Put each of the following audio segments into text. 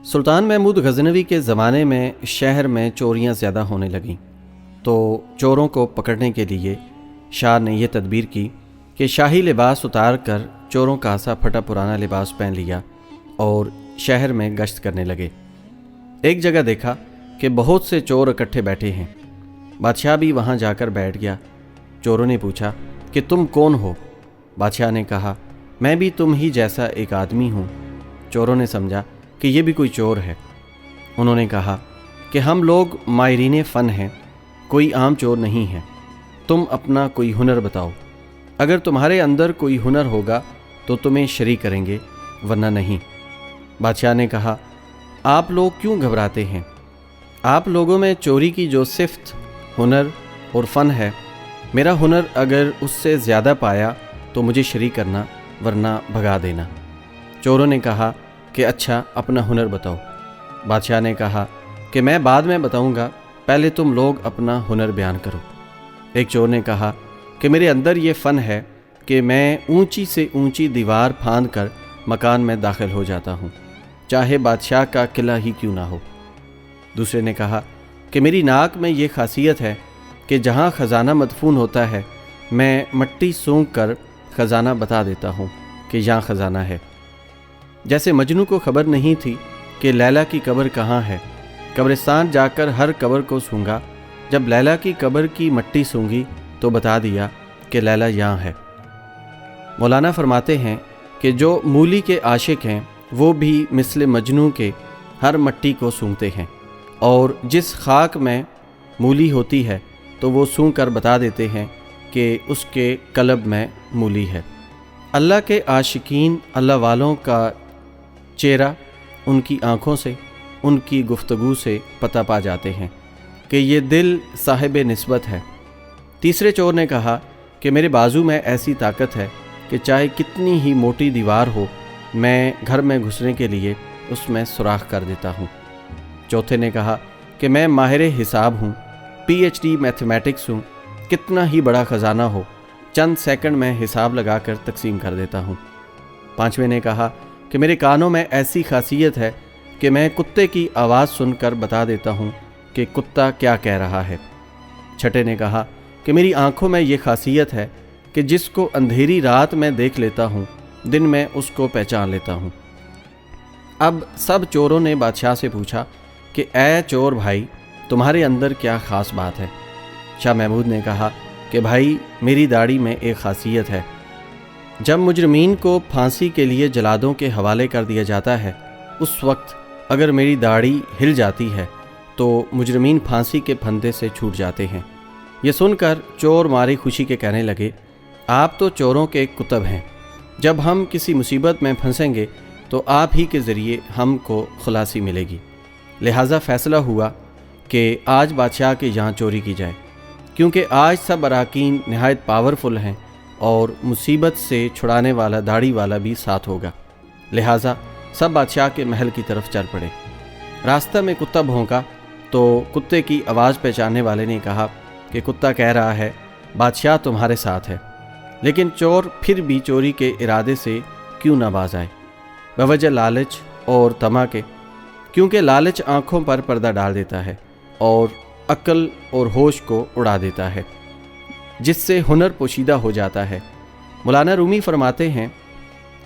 سلطان محمود غزنوی کے زمانے میں شہر میں چوریاں زیادہ ہونے لگیں، تو چوروں کو پکڑنے کے لیے شاہ نے یہ تدبیر کی کہ شاہی لباس اتار کر چوروں کا سا پھٹا پرانا لباس پہن لیا اور شہر میں گشت کرنے لگے۔ ایک جگہ دیکھا کہ بہت سے چور اکٹھے بیٹھے ہیں۔ بادشاہ بھی وہاں جا کر بیٹھ گیا۔ چوروں نے پوچھا کہ تم کون ہو؟ بادشاہ نے کہا میں بھی تم ہی جیسا ایک آدمی ہوں۔ چوروں نے سمجھا کہ یہ بھی کوئی چور ہے۔ انہوں نے کہا کہ ہم لوگ ماہرین فن ہیں، کوئی عام چور نہیں ہے، تم اپنا کوئی ہنر بتاؤ، اگر تمہارے اندر کوئی ہنر ہوگا تو تمہیں شریک کریں گے، ورنہ نہیں۔ بادشاہ نے کہا آپ لوگ کیوں گھبراتے ہیں؟ آپ لوگوں میں چوری کی جو صفت، ہنر اور فن ہے، میرا ہنر اگر اس سے زیادہ پایا تو مجھے شریک کرنا، ورنہ بھگا دینا۔ چوروں نے کہا کہ اچھا اپنا ہنر بتاؤ۔ بادشاہ نے کہا کہ میں بعد میں بتاؤں گا، پہلے تم لوگ اپنا ہنر بیان کرو۔ ایک چور نے کہا کہ میرے اندر یہ فن ہے کہ میں اونچی سے اونچی دیوار پھاند کر مکان میں داخل ہو جاتا ہوں، چاہے بادشاہ کا قلعہ ہی کیوں نہ ہو۔ دوسرے نے کہا کہ میری ناک میں یہ خاصیت ہے کہ جہاں خزانہ مدفون ہوتا ہے میں مٹی سونگھ کر خزانہ بتا دیتا ہوں کہ یہاں خزانہ ہے۔ جیسے مجنوں کو خبر نہیں تھی کہ لیلا کی قبر کہاں ہے، قبرستان جا کر ہر قبر کو سونگھا، جب لیلا کی قبر کی مٹی سونگھی تو بتا دیا کہ لیلا یہاں ہے۔ مولانا فرماتے ہیں کہ جو مولی کے عاشق ہیں وہ بھی مثل مجنوں کے ہر مٹی کو سونگھتے ہیں، اور جس خاک میں مولی ہوتی ہے تو وہ سونگھ کر بتا دیتے ہیں کہ اس کے قلب میں مولی ہے۔ اللہ کے عاشقین اللہ والوں کا چہرہ ان کی آنکھوں سے، ان کی گفتگو سے پتہ پا جاتے ہیں کہ یہ دل صاحب نسبت ہے۔ تیسرے چور نے کہا کہ میرے بازو میں ایسی طاقت ہے کہ چاہے کتنی ہی موٹی دیوار ہو، میں گھر میں گھسنے کے لیے اس میں سوراخ کر دیتا ہوں۔ چوتھے نے کہا کہ میں ماہر حساب ہوں، PhD میتھمیٹکس ہوں، کتنا ہی بڑا خزانہ ہو چند سیکنڈ میں حساب لگا کر تقسیم کر دیتا ہوں۔ پانچویں نے کہا کہ میرے کانوں میں ایسی خاصیت ہے کہ میں کتے کی آواز سن کر بتا دیتا ہوں کہ کتا کیا کہہ رہا ہے۔ چھٹے نے کہا کہ میری آنکھوں میں یہ خاصیت ہے کہ جس کو اندھیری رات میں دیکھ لیتا ہوں، دن میں اس کو پہچان لیتا ہوں۔ اب سب چوروں نے بادشاہ سے پوچھا کہ اے چور بھائی، تمہارے اندر کیا خاص بات ہے؟ شاہ محمود نے کہا کہ بھائی میری داڑھی میں ایک خاصیت ہے، جب مجرمین کو پھانسی کے لیے جلادوں کے حوالے کر دیا جاتا ہے، اس وقت اگر میری داڑھی ہل جاتی ہے تو مجرمین پھانسی کے پھندے سے چھوٹ جاتے ہیں۔ یہ سن کر چور ماری خوشی کے کہنے لگے آپ تو چوروں کے کتب ہیں، جب ہم کسی مصیبت میں پھنسیں گے تو آپ ہی کے ذریعے ہم کو خلاصی ملے گی، لہٰذا فیصلہ ہوا کہ آج بادشاہ کے یہاں چوری کی جائے، کیونکہ آج سب اراکین نہایت پاورفل ہیں اور مصیبت سے چھڑانے والا داڑھی والا بھی ساتھ ہوگا، لہٰذا سب بادشاہ کے محل کی طرف چل پڑے۔ راستہ میں کتا بھونکا تو کتے کی آواز پہچاننے والے نے کہا کہ کتا کہہ رہا ہے بادشاہ تمہارے ساتھ ہے، لیکن چور پھر بھی چوری کے ارادے سے کیوں نہ باز آئے؟ بوجہ لالچ اور طمع کے، کیونکہ لالچ آنکھوں پر پردہ ڈال دیتا ہے اور عقل اور ہوش کو اڑا دیتا ہے، جس سے ہنر پوشیدہ ہو جاتا ہے۔ مولانا رومی فرماتے ہیں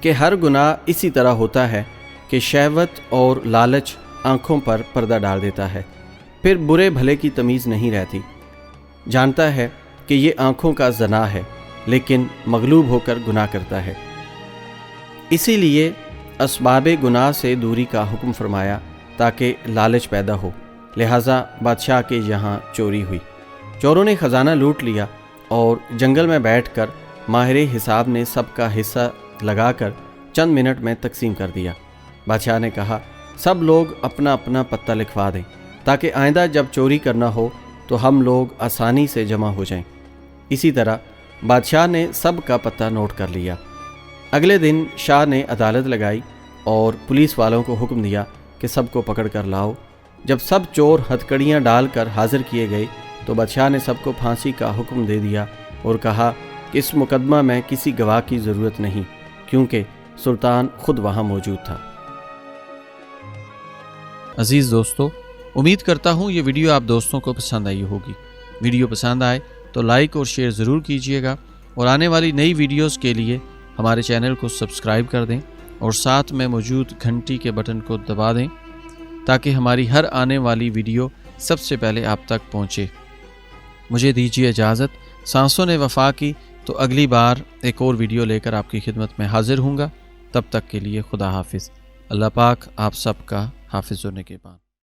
کہ ہر گناہ اسی طرح ہوتا ہے کہ شہوت اور لالچ آنکھوں پر پردہ ڈال دیتا ہے، پھر برے بھلے کی تمیز نہیں رہتی۔ جانتا ہے کہ یہ آنکھوں کا زنا ہے، لیکن مغلوب ہو کر گناہ کرتا ہے۔ اسی لیے اسباب گناہ سے دوری کا حکم فرمایا تاکہ لالچ پیدا ہو، لہٰذا بادشاہ کے یہاں چوری ہوئی۔ چوروں نے خزانہ لوٹ لیا اور جنگل میں بیٹھ کر ماہر حساب نے سب کا حصہ لگا کر چند منٹ میں تقسیم کر دیا۔ بادشاہ نے کہا سب لوگ اپنا اپنا پتہ لکھوا دیں تاکہ آئندہ جب چوری کرنا ہو تو ہم لوگ آسانی سے جمع ہو جائیں۔ اسی طرح بادشاہ نے سب کا پتہ نوٹ کر لیا۔ اگلے دن شاہ نے عدالت لگائی اور پولیس والوں کو حکم دیا کہ سب کو پکڑ کر لاؤ۔ جب سب چور ہتھکڑیاں ڈال کر حاضر کیے گئے تو بادشاہ نے سب کو پھانسی کا حکم دے دیا اور کہا کہ اس مقدمہ میں کسی گواہ کی ضرورت نہیں، کیونکہ سلطان خود وہاں موجود تھا۔ عزیز دوستو، امید کرتا ہوں یہ ویڈیو آپ دوستوں کو پسند آئی ہوگی۔ ویڈیو پسند آئے تو لائک اور شیئر ضرور کیجیے گا، اور آنے والی نئی ویڈیوز کے لیے ہمارے چینل کو سبسکرائب کر دیں اور ساتھ میں موجود گھنٹی کے بٹن کو دبا دیں تاکہ ہماری ہر آنے والی ویڈیو سب سے پہلے آپ تک پہنچے۔ مجھے دیجیے اجازت۔ سانسوں نے وفا کی تو اگلی بار ایک اور ویڈیو لے کر آپ کی خدمت میں حاضر ہوں گا۔ تب تک کے لیے خدا حافظ۔ اللہ پاک آپ سب کا حافظ و نگہبان۔